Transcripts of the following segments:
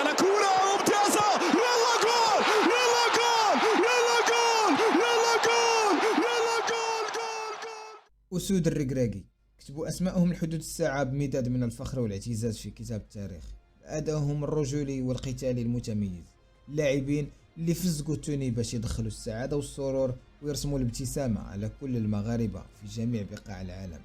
على كرة ممتازة، يلا جول يلا جول يلا جول يلا جول يلا جول جول جول. أسود الركراكي كتبوا أسماءهم لحدود الساعة بمداد من الفخر والاعتزاز في كتاب التاريخ. أدائهم الرجولي والقتالي المتميز، اللاعبين اللي فزقوا توني باش يدخلوا السعادة والسرور ويرسموا الابتسامة على كل المغاربة في جميع بقاع العالم.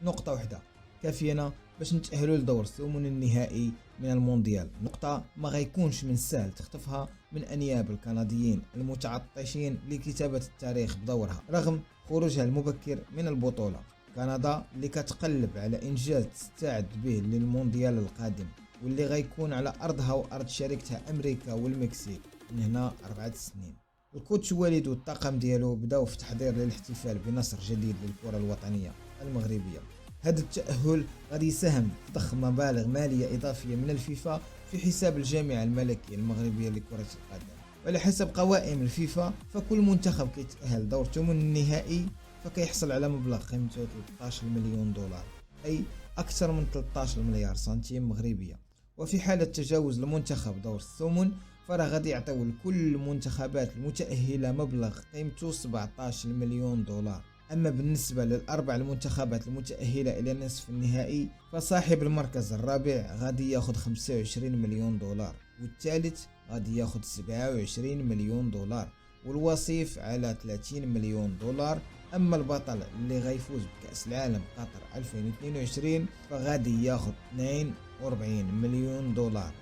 نقطة واحدة كافينا باش نتأهلوا لدور الثمن النهائي من المونديال، نقطة ما غيكونش من السهل تخطفها من أنياب الكنديين المتعطشين لكتابة التاريخ بدورها رغم خروجها المبكر من البطولة. كندا اللي كتقلب على إنجاز تستعد به للمونديال القادم، واللي غيكون على أرضها وأرض شريكتها أمريكا والمكسيك من هنا 4 سنين. الكوتش والد والطاقم ديالو بداو في تحضير للاحتفال بنصر جديد للكرة الوطنية المغربية. هذا التأهل غادي يساهم في ضخ مبالغ مالية إضافية من الفيفا في حساب الجامعة الملكية المغربية لكرة القدم. وعلى حسب قوائم الفيفا فكل منتخب كيتأهل دور الثمن النهائي فكيحصل على مبلغ قيمته 13 مليون دولار، أي أكثر من 13 مليار سنتيم مغربية. وفي حالة تجاوز المنتخب دور الثمن فراه غادي يعطيو لكل المنتخبات المتأهلة مبلغ قيمته 17 مليون دولار. أما بالنسبة للأربع المنتخبات المتأهلة إلى نصف النهائي فصاحب المركز الرابع غادي ياخد 25 مليون دولار، والثالث غادي ياخد 27 مليون دولار، والوصيف على 30 مليون دولار. أما البطل اللي غيفوز بكأس العالم قطر 2022 فغادي ياخد 42 مليون دولار.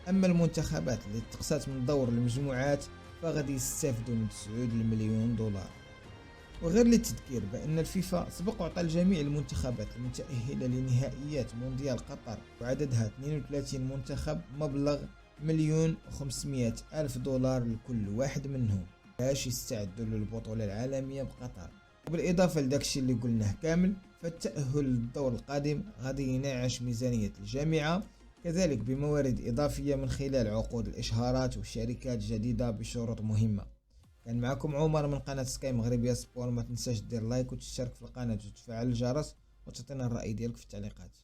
أما المنتخبات اللي تقصات من دور المجموعات فغادي يستافدوا من 9 مليون دولار. وغير للتذكير بأن الفيفا سبق وعطى لجميع المنتخبات المتأهلة لنهائيات مونديال قطر وعددها 32 منتخب مبلغ 1,500,000 دولار لكل واحد منهم باش يستعدوا للبطولة العالمية بقطر. وبالإضافة لداكشي اللي قلناه كامل فالتأهل للدور القادم غادي ينعش ميزانية الجامعة، كذلك بموارد إضافية من خلال عقود الإشهارات وشركات جديدة بشروط مهمة. كان معكم عمر من قناة سكاي مغربية سبور. ما تنساش دير لايك وتشترك في القناة وتفعل الجرس وتعطينا الرأي ديالك في التعليقات.